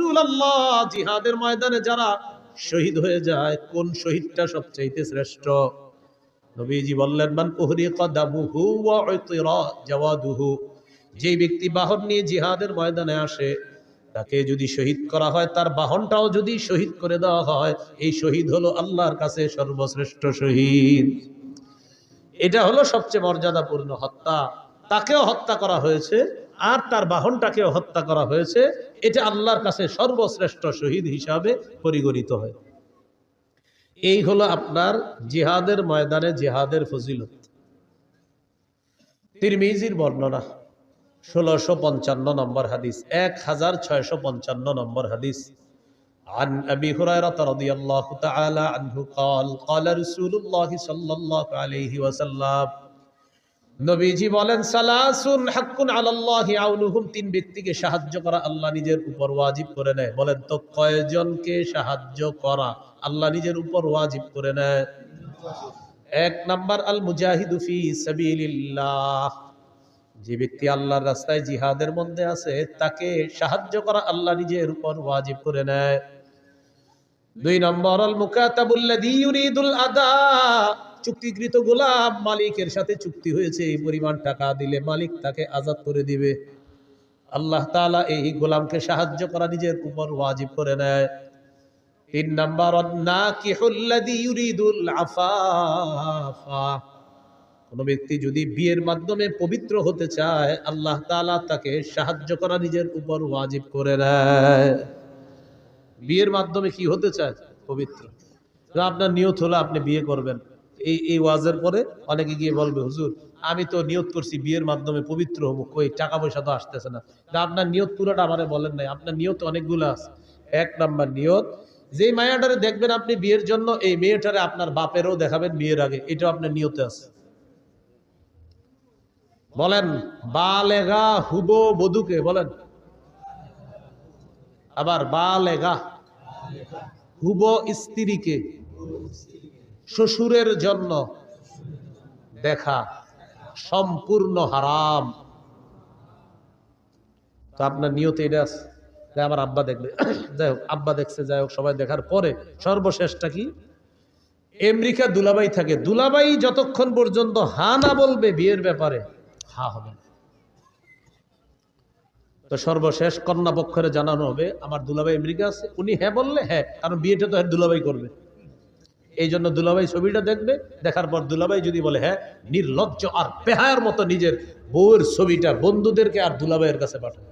রাসূলুল্লাহ, জিহাদের ময়দানে যারা শহীদ হয়ে যায়, কোন শহীদটা সবচাইতে শ্রেষ্ঠ? নবীজি বললেন, মান উহরিকা দামুহু ওয়া উতিরা জাওয়াদুহু, যে ব্যক্তি বাহন নিয়ে জিহাদের ময়দানে আসে, তাকে যদি শহীদ করা হয়, তার বাহনটাও যদি শহীদ করে দেওয়া হয়, এই শহীদ হলো আল্লাহর কাছে সর্বশ্রেষ্ঠ শহীদ। এটা হলো সবচেয়ে মর্যাদাপূর্ণ হত্যা। তাকেও হত্যা করা হয়েছে আর তার বাহনটাকেও হত্যা করা হয়েছে, এটা আল্লাহর কাছে সর্বশ্রেষ্ঠ শহীদ হিসাবে পরিগণিত হয়। এই হলো আপনার জিহাদের ময়দানে জিহাদের ফজিলত। তিরমিজির বর্ণনা 1655 নম্বর হাদিস, 1655 নম্বর হাদিস। عن أبي هريرة رضي الله تعالى عنه قال قال رسول الله صلى الله عليه وسلم, নবীজি বলেন, সালাসুন হাক্কুন আলাল্লাহি আউনুহুম, তিন ব্যক্তিকে সাহায্য করা আল্লাহ নিজের উপর ওয়াজিব করে নেয়। বলেন তো কয়জনকে সাহায্য করা আল্লাহ নিজের উপর ওয়াজিব করে নেয়? এক নাম্বার, আল মুজাহিদু ফি সাবিলিল্লাহ, যে ব্যক্তি আল্লাহর রাস্তায় জিহাদের মধ্যে আছে, তাকে সাহায্য করা আল্লাহ নিজের উপর ওয়াজিব করে নেয়। দুই নম্বর, আল মুকাতাবুল্লাযী ইউরিদুল আদা, চুক্তিকৃত গোলাম, মালিকের সাথে চুক্তি হয়েছে এই পরিমাণ টাকা দিলে মালিক তাকে আজাদ করে দিবে, আল্লাহ তাআলা এই গোলামকে সাহায্য করা নিজের উপর ওয়াজিব করে নেয়। তিন নম্বর, নাকিহুল্লাযী ইউরিদুল আফাফা, কোন ব্যক্তি যদি বিয়ের মাধ্যমে পবিত্র হতে চায়, আল্লাহ তাআলা তাকে সাহায্য করা নিজের উপর ওয়াজিব করে নেয়। বিয়ের মাধ্যমে কি হতে চায়? পবিত্র। আপনার নিয়ত হলো আপনি বিয়ে করবেন, এই ওয়াজের পরে অনেকে গিয়ে বলবে, হুজুর আমি তো নিয়ত করছি বিয়ের মাধ্যমে পবিত্র হবো, কই টাকা পয়সা তো আসতেছে না। আপনার নিয়ত পুরোটা আমারে বলেন নাই, আপনার নিয়ত অনেকগুলো আছে। এক নাম্বার নিয়ত, যে মায়াটারে দেখবেন আপনি বিয়ের জন্য, এই মেয়েটারে আপনার বাপেরও দেখাবেন বিয়ের আগে, এটাও আপনার নিয়তে আছে। বলেন বালেগা হুবো বধূকে বলেন, আবার বালেগা হুবো স্ত্রীকে শ্বশুরের জন্য দেখা সম্পূর্ণ হারাম। তো আপনার নিয়তে এটা আছে, আমার আব্বা দেখবে, যাই হোক আব্বা দেখছে, যাই হোক সবাই দেখার পরে সর্বশেষটা কি? আমেরিকা দুলাভাই থাকে, দুলাভাই যতক্ষণ পর্যন্ত হা না বলবে বিয়ের ব্যাপারে, হা হবে না। তো সর্বশেষ কন্যা পক্ষরে জানানো হবে, আমার দুলাভাই আমেরিকা আছে, উনি হ্যাঁ বললে হ্যাঁ, কারণ বিয়েটা তো দুলাভাই করবে, এই জন্য দুলাভাই ছবিটা দেখবে, দেখার পর দুলাভাই যদি বলে হ্যাঁ, নির্লজ্জ আর বেহায়ার মতো নিজের বউয়ের ছবিটা বন্ধুদেরকে আর দুলাভাইয়ের কাছে পাঠাবে।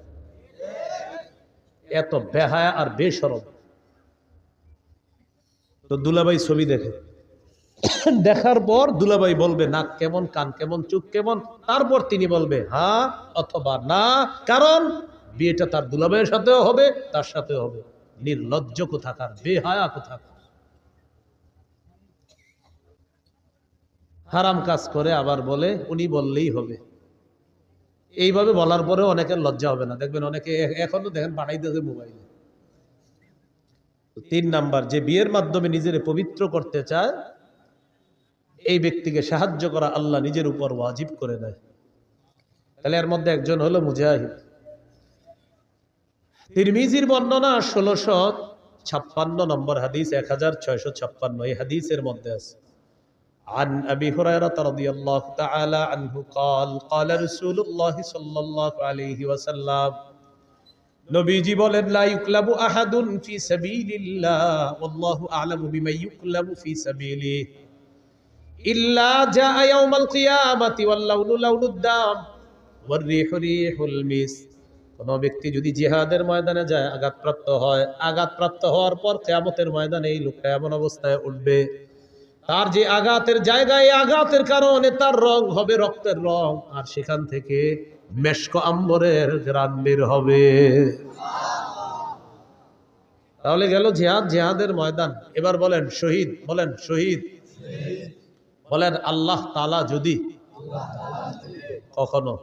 এত বেহায়া আর বেশরম। তো দুলাভাই ছবি দেখে, দেখার পর দুলাভাই বলবে নাক কেমন, কান কেমন, চোখ কেমন, তারপর তিনি বলবে হ্যাঁ অথবা না, কারণ বিয়েটা তার দুলাভাইয়ের সাথেও হবে, তার সাথেও হবে। নির্লজ্জ কোথাকার, বেহায়া কোথাকার, হারাম কাজ করে আবার বলে উনি বললেই হবে। এইভাবে বলার পরেও অনেকের লজ্জা হবে না, দেখবেন অনেকে এখনো দেখেন পাঠাইতেছে মোবাইলে। তিন নাম্বার, যে বিয়ের মাধ্যমে নিজের পবিত্র করতে চায়, এই ব্যক্তিকে সাহায্য করা আল্লাহ নিজের উপর ওয়াজিব করে দেয়। তাহলে এর মধ্যে একজন হলো মুজাহিদ। তিরমিজির বর্ণনা 1656 নম্বর হাদিস, 1656, এই হাদিসের মধ্যে আছে, عن أبي هريرة رضي الله تعالى عنه قال قال رسول الله صلى الله عليه وسلم, নবীজি বলেন, লা ইউকলাবু আহাদুন ফি সাবিলিল্লাহ ওয়াল্লাহু আ'লামু বিমা ইউকলাবু ফি সাবিলিহি ইল্লা জাআ ইয়াউমাল কিয়ামাতি ওয়াল লাউনু লাউনুদ দাম ওয়ার রিহু রিহুল মিস। কোন ব্যক্তি যদি জিহাদের ময়দানে যায়, আঘাতপ্রাপ্ত হয়, আঘাতপ্রাপ্ত হওয়ার পর কিয়ামতের ময়দানে এই লোকটা এমন অবস্থায় উঠবে, তার যে আঘাতের জায়গায়, আঘাতের কারণে তার রং হবে রক্তের রং, আর সেখান থেকে মেশক আম্বরের ঘ্রাণ বের হবে। তাহলে গেল জিহাদ, জিহাদের ময়দান। এবার বলেন শহীদ, বলেন শহীদ, বলেন আল্লাহ তাআলা যদি কখনো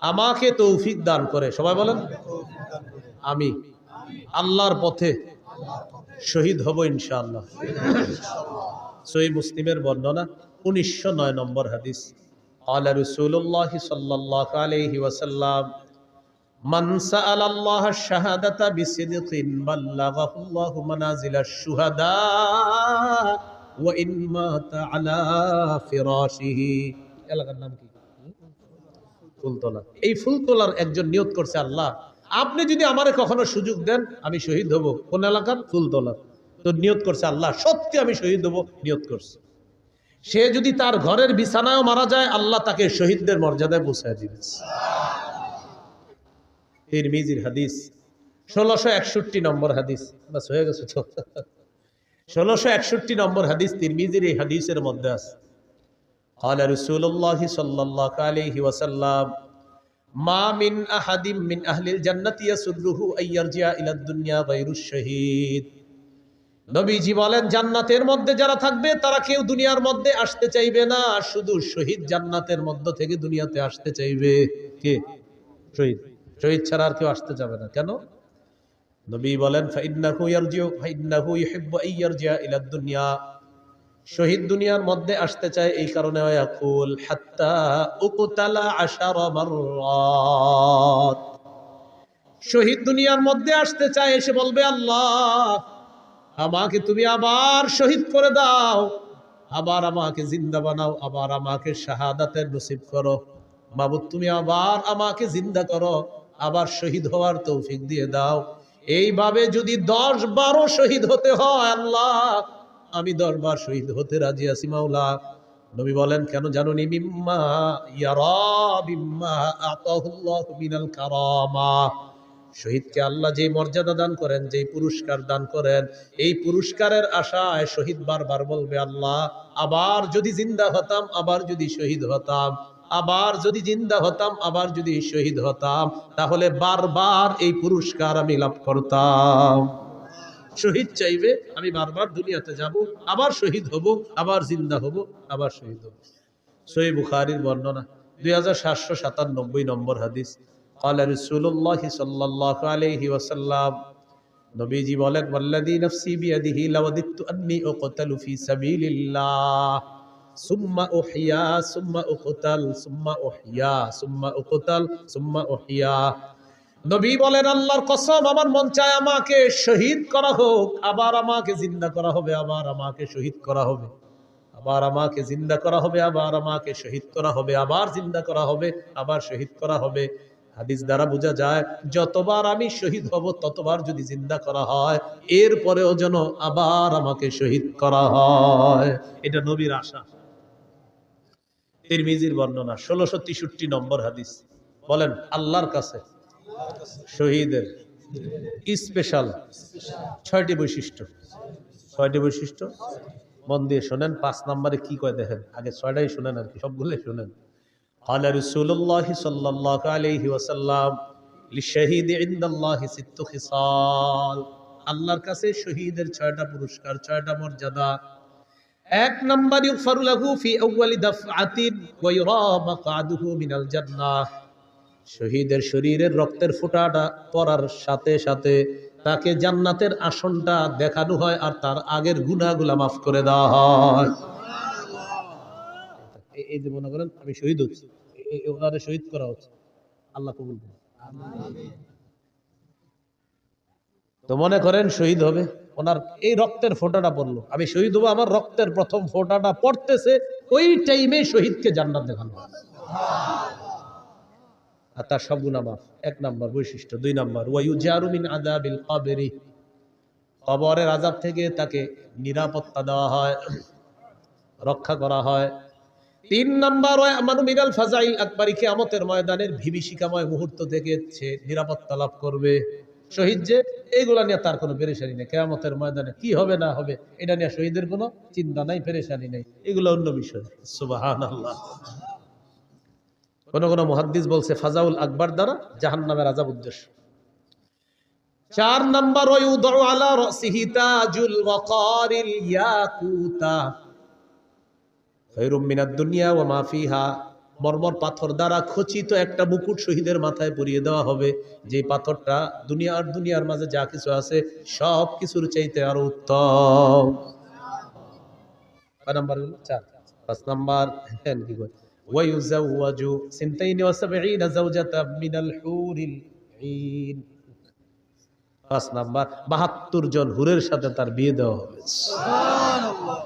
আমাকে তৌফিক দান করে, সবাই বলেন আমি আল্লাহর পথে শহীদ হব ইনশাআল্লাহ। সহিহ মুসলিমের বর্ণনা 1909 নম্বর হাদিস, ক্বালা রাসূলুল্লাহ সাল্লাল্লাহু আলাইহি ওয়াসাল্লাম, মান সাআলাল্লাহ আশ-শাহাদাতা বিসিদকিন বাল্লাগাহুল্লাহু মানাজিলাশ শুহাদা ওয়া ইন মাতা আলা ফিরাশিহি। এলাকার নাম কি? ফুলতলা। এই ফুলতলার একজন নিয়ত করছে, আল্লাহ আপনি যদি আমারে কখনো সুযোগ দেন আমি শহীদ হব। কোন এলাকার? ফুলতলা। তো নিয়ত করছে, আল্লাহ সত্যি আমি শহীদ হব, নিয়ত করছে। সে যদি তার ঘরের বিছানায়ও মারা যায়, আল্লাহ তাকে শহীদদের মর্যাদায় পৌঁছায় দিবে। তিরমিজির হাদিস, 1661 নম্বর হাদিস। বাস হয়ে গেছে তো। 1661 নম্বর হাদিস তিরমিজির এই হাদিসের মধ্যে আছে, قال رسول الله صلى الله عليه وسلم ما من أحد من أهل الجنة يسره أن يرجع إلى الدنيا غير الشهيد। নবীজি বলেন, জান্নাতের মধ্যে যারা থাকবে তারা কেউ দুনিয়ার মধ্যে আসতে চাইবে না, শুধু শহীদ জান্নাতের মধ্য থেকে দুনিয়াতে আসতে চাইবে। কে? শহীদ। শহীদ ছাড়া আর কেউ আসতে যাবে না। কেন? নবী বলেন, ফাইন্নাহু ইউহিব্বু আন ইয়ারজিআ ইলা দুনিয়া। শহীদ দুনিয়ার মধ্যে আসতে চায় এই কারণে, ইয়াকুল হাত্তা উকতালা 10 মাররাত। শহীদ দুনিয়ার মধ্যে আসতে চায়, এসে বলবে, আল্লাহ আমাকে তুমি আবার শহীদ করে দাও, আবার আমাকে জিন্দা বানাও, আবার আমাকে শাহাদাতের নসিব করো। মাবুদ তুমি আবার আমাকে জিন্দা করো, আবার শহীদ হওয়ার তৌফিক দিয়ে দাও। এইভাবে যদি 10-12 শহীদ হতে হয়, আল্লাহ আমি 10 বার শহীদ হতে রাজি আছি মাওলা। নবী বলেন, কেন জানুনি? মিম্মা ইয়ারা বিম্মা আতাহুল্লাহু মিনাল কারামা। শহীদকে আল্লাহ যে মর্যাদা দান করেন, যে পুরস্কার দান করেন, এই পুরস্কারের আশায় শহীদ বারবার বলবে, আল্লাহ আবার যদি জিন্দা হতাম, আবার যদি শহীদ হতাম, আবার যদি জিন্দা হতাম, আবার যদি শহীদ হতাম, তাহলে বারবার এই পুরস্কার আমি লাভ করতাম। শহীদ চাইবে, আমি বারবার দুনিয়াতে যাব, আবার শহীদ হব, আবার জিন্দা হব, আবার শহীদ হব। সহিহ বুখারীর বর্ণনা, 2797 নম্বর হাদিস। قال رسول الله صلى الله عليه وسلم, নবীজি বলেন, ওয়াল্লাযী নাফসি বিয়াদিহি লাওয়াদিতু আন্নী উকতালু ফি সাবিলিল্লাহ সুম্মা উহইয়া সুম্মা উকতাল সুম্মা উহইয়া সুম্মা উকতাল সুম্মা উহইয়া। নবী বলেন, আল্লাহর কসম আমার মন চায় আমাকে শহীদ করা হোক, আবার আমাকে জিন্দা করা হবে, আবার আমাকে শহীদ করা হবে, আবার আমাকে জিন্দা করা হবে, আবার আমাকে শহীদ করা হবে, আবার জিন্দা করা হবে, আবার শহীদ করা হবে। হাদিস দ্বারা বোঝা যায়, যতবার আমি শহীদ হব ততবার যদি জিন্দা করা হয়, এরপরেও যেন আবার আমাকে শহীদ করা হয়। এটা নবীর আশা। তিরমিজির বর্ণনা, 1663 নম্বর হাদিস। বলেন, আল্লাহর কাছে শহীদের স্পেশাল 6টি বৈশিষ্ট্য। 6টি বৈশিষ্ট্য মন দিয়ে শোনেন। 5 নম্বরে কি কয় দেখেন, আগে 6টাই শোনেন, আর কি সবগুলোই শোনেন। قال رسول الله صلى الله عليه وسلم للشهيد عند الله 6 خصال। আল্লাহর কাছে শহীদের 6টা পুরস্কার, 6টা মর্যাদা। 1 নম্বর, ইগফারু লাহু ফি আউয়ালি দাফআতিন ওয়া ইউরা মাকআদুহু মিনাল জান্নাহ। শহীদের শরীরের রক্তের ফোঁটাটা পড়ার সাথে সাথে তাকে জান্নাতের আসনটা দেখানো হয়, আর তার আগের গুনাহগুলো মাফ করে দেওয়া হয়। এই যে মনে করেন আমি শহীদ হচ্ছি, ওনারে শহীদ করা হচ্ছে, আল্লাহ কবুল করুন। তো মনে করেন শহীদ হবে, ওনার এই রক্তের ফোঁটাটা পড়লো, আমি শহীদ হবো, আমার রক্তের প্রথম ফোঁটাটা পড়তেছে, ওই টাইমে শহীদকে জান্নাত দেখানো হয়, আর তার সব গুনাহ মাফ। 1 নম্বর বৈশিষ্ট্য। 2 নম্বর, ওয়ায়ুজারু মিন আযাবিল কবরি। কবরের আযাব থেকে তাকে নিরাপত্তা দেওয়া হয়, রক্ষা করা হয়। 3 নম্বর, ওয়ামানু মিনাল ফাজাইল আকবরি। কিয়ামতের ময়দানের বিভীষিকাময় মুহূর্ত থেকে সে নিরাপত্তা লাভ করবে। শহীদ যে, এইগুলা নিয়ে তার কোনো পেরেশানি নেই। কিয়ামতের ময়দানে কি হবে না হবে এটা নিয়ে শহীদের কোনো চিন্তা নাই, পেরেশানি নেই, এগুলো অন্য বিষয়। সুবহানাল্লাহ। কোন কোন মুহাদ্দিস বলছে ফাজাউল আকবার দ্বারা জাহান্নামের আযাব উদ্দেশ্য। 4 নম্বর, ওয়ায়ুদউ আলা রাসিহি তাজুল ওয়াকারিল ইয়াকুতা খায়রুম মিনাদ দুনিয়া ওয়া মা ফিহা। মরমর পাথর দ্বারা খচিত একটা মুকুট শহীদের মাথায় পরিয়ে দেওয়া হবে, যে পাথরটা দুনিয়া আর দুনিয়ার মাঝে যা কিছু আছে সব কিছুর চাইতে আরো উত্তম। 4। 5 নাম্বার, কি কয়, ওয়ায়ুজাওয়াজু 72 যাওজাতাম মিনাল হুরিল সাবঈন। 5 নাম্বার 72 জন হুরের সাথে তার বিয়ে দেওয়া হবে। সুবহানাল্লাহ।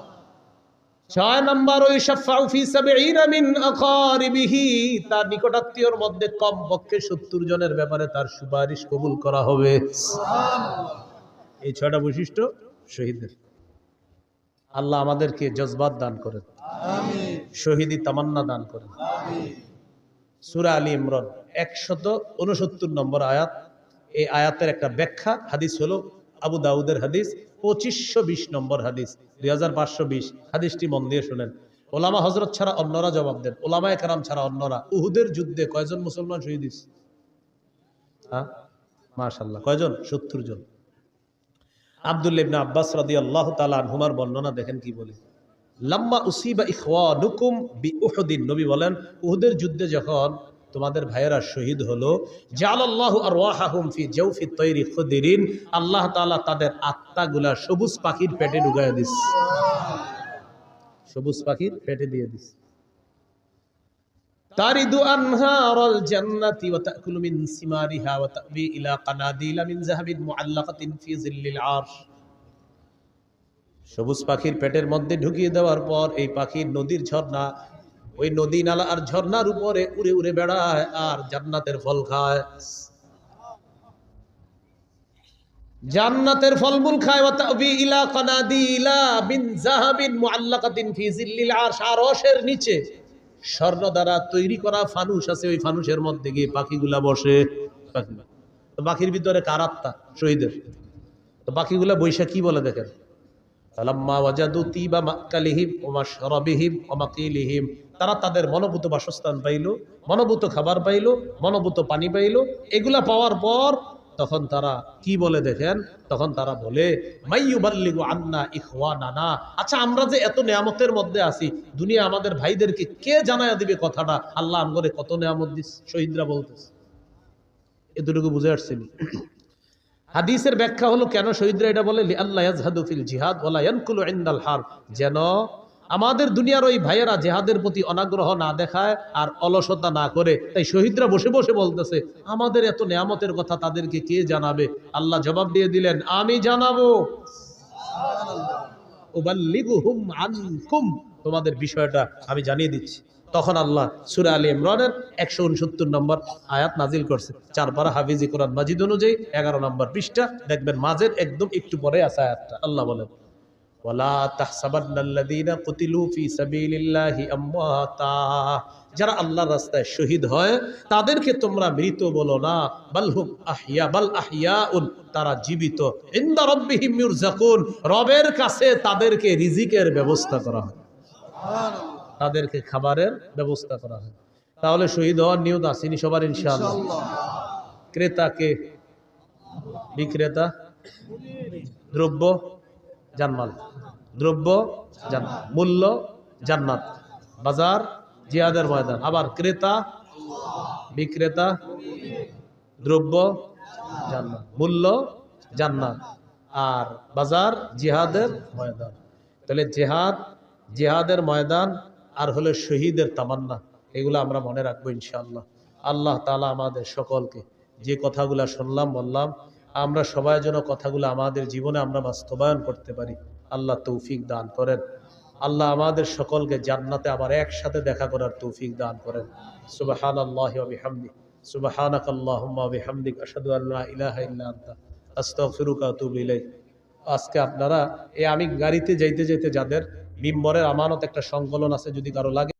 6 নাম্বার ওই শাফাউ ফি 70 মিন আকারিবিহি, তার নিকটাত্মীয়র মধ্যে কমপক্ষে 70 জনের ব্যাপারে তার সুপারিশ কবুল করা হবে। সুবহানাল্লাহ। এই 6টা বৈশিষ্ট্য শহীদের। আল্লাহ আমাদেরকে জজবাত দান করেন, আমিন। শহীদি তামান্না দান করেন, আমিন। সূরা আলী ইমরান 169 নম্বর আয়াত। এই আয়াতের একটা ব্যাখ্যা হাদিস হলো আবু দাউদের হাদিস 2520 নম্বর হাদিস, 2520 হাদিসটি মন দিয়ে শুনেন। ওলামা হযরত ছাড়া অন্যরা জবাব দেন, ওলামায়ে কেরাম ছাড়া অন্যরা। উহুদের যুদ্ধে কয়জন মুসলমান শহীদ হয়েছে? হ্যাঁ, মাশাআল্লাহ, কয়জন? 70 জন। আব্দুল্লাহ ইবনে আব্বাস রাদিয়াল্লাহু তাআলা আনহুমার বর্ণনা দেখেন কি বলে। লাম্মা উসিবা ইখওয়ানুকুম বিউহুদিন, নবী বলেন উহুদের যুদ্ধে যখন তোমাদের ভাইয়েরা শহীদ হলো, জাআলাল্লাহু আরওয়াহাহুম ফি জাওফি তায়রি খুদরিন, আল্লাহ তাআলা তাদের আত্মাগুলা সবুজ পাখির পেটে ঢুকায়া দিস। সবুজ পাখির পেটে দিয়ে দিস। তারিদু আনহারাল জান্নাতি ওয়া তাকুলু মিন সিমারিহা ওয়া তাবি ইলা কানাদিলা মিন যাহাবিন মুআল্লাকাতিন ফি জিল্লিল আরশ। সবুজ পাখির পেটের মধ্যে ঢুকিয়ে দেওয়ার পর এই পাখির নদীর ঝর্ণা, ওই নদী নালা আর ঝর্ণার উপরে উড়ে উড়ে বেড়ায় আর জান্নাতের ফল খায়, জান্নাতের ফলমূল খায়। ওয়া তাবি ইলা কানাদিলা মিন যাহাবিন মুআল্লাকাতিন ফি জিল্লিল আরশ, আরশের নিচে স্বর্ণ দ্বারা তৈরি করা ফানুস আছে, ওই ফানুসের মধ্যে গিয়ে পাখিগুলা বসে। তো পাখির ভিতরে কার আত্মা? শহীদের। তো পাখিগুলা বৈশা কি বলে দেখেন, ফালাম্মা ওয়াজাদু তিবা মাকালিহিম ওয়া মাশরাবিহিম ওয়া মাকিলিহিম, তারা তাদের মনোভূত বাসস্থান পাইল, মনোভূত খাবার পাইল, মনোভূত পানি পাইল। এগুলা পাওয়ার পর তখন তারা কি বলে দেখেন, তখন তারা বলে মাইয়ুবাল্লিগু আন্না ইখওয়ানানা, আচ্ছা আমরা যে এত নিয়ামতের মধ্যে আছি, দুনিয়া আমাদের ভাইদেরকে কে জানায়া দিবে কথাটা, আল্লাহ আমগরে কত নিয়ামত দিস। শহীদরা বলতেছে। এতটুকু বুঝে আসছেন? হাদিসের ব্যাখ্যা হলো কেন শহীদরা এটা বলে, লিআল্লা ইয়াজহাদু ফিল জিহাদ ওয়ালা ইয়ানকুলু ইনদাল হারব, যেন আমাদের দুনিয়ার ওই ভাইয়েরা জিহাদের প্রতি অনাগ্রহ না দেখায় আর অলসতা না করে। তাই শহীদরা বসে বসে বলতেছে আমাদের এত নিয়ামতের কথা তাদেরকে কে জানাবে। আল্লাহ জবাব দিয়ে দিলেন, আমি জানাবো। উবাল্লিগুহুম আনকুম, তোমাদের বিষয়টা আমি জানিয়ে দিচ্ছি। তখন আল্লাহ সূরা আলী ইমরানের 169 নম্বর আয়াত নাজিল করছে। 4 পারা হাফিজি কোরআন মাজিদ অনুযায়ী 11 নম্বর পৃষ্ঠা দেখবেন, মাঝের একদম একটু পরে আছে আয়াতটা। আল্লাহ বলেন, ওয়ালা তাহসাবান্নাল্লাযীনা কুতিলু ফি সাবিলিল্লাহি আমওয়াতা, যারা আল্লাহর রাস্তায় শহীদ হয় তাদেরকে তোমরা মৃত বলো না, বালহুম আহইয়া, বাল আহইয়াউন, তারা জীবিত। ইনদা রাব্বিহিম ইউরযাকুন, রবের কাছে তাদেরকে রিজিকের ব্যবস্থা করা হয়, তাদেরকে খাবারের ব্যবস্থা করা হয়। তাহলে শহীদ হওয়ার নিয়ত আসেনি সবার ইনশাআল্লাহ। ক্রেতাকে, বিক্রেতা, দ্রব্য জান্নাত, দ্রব্য জান্নাত, মূল্য জান্নাত, বাজার জিহাদের ময়দান। আবার ক্রেতা, বিক্রেতা, দ্রব্য জান্নাত, মূল্য জান্নাত, আর বাজার জিহাদের ময়দান। তাহলে জিহাদ, জিহাদের ময়দান আর হলো শহীদের তামান্না, এগুলো আমরা মনে রাখবো ইনশাআল্লাহ। আল্লাহ তাআলা আমাদের সকলকে যে কথাগুলো শুনলাম বললাম, আমরা সবাই যেন কথাগুলো আমাদের জীবনে আমরা বাস্তবায়ন করতে পারি, আল্লাহ তৌফিক দান করেন। আল্লাহ আমাদের সকলকে জান্নাতে আবার একসাথে দেখা করার তৌফিক দান করেন। সুবহানাল্লাহি ওয়া বিহামদিহি, সুবহানাকাল্লাহুম্মা ওয়া বিহামদিকা, আশহাদু আল্লা ইলাহা ইল্লা আনতা, আস্তাগফিরুকা ওয়া আতুবু ইলাইক। আজকে আপনারা আমি গাড়িতে যাইতে যাইতে যাদের মিম্বরের আমানত একটা সংকলন আছে, যদি কারো লাগে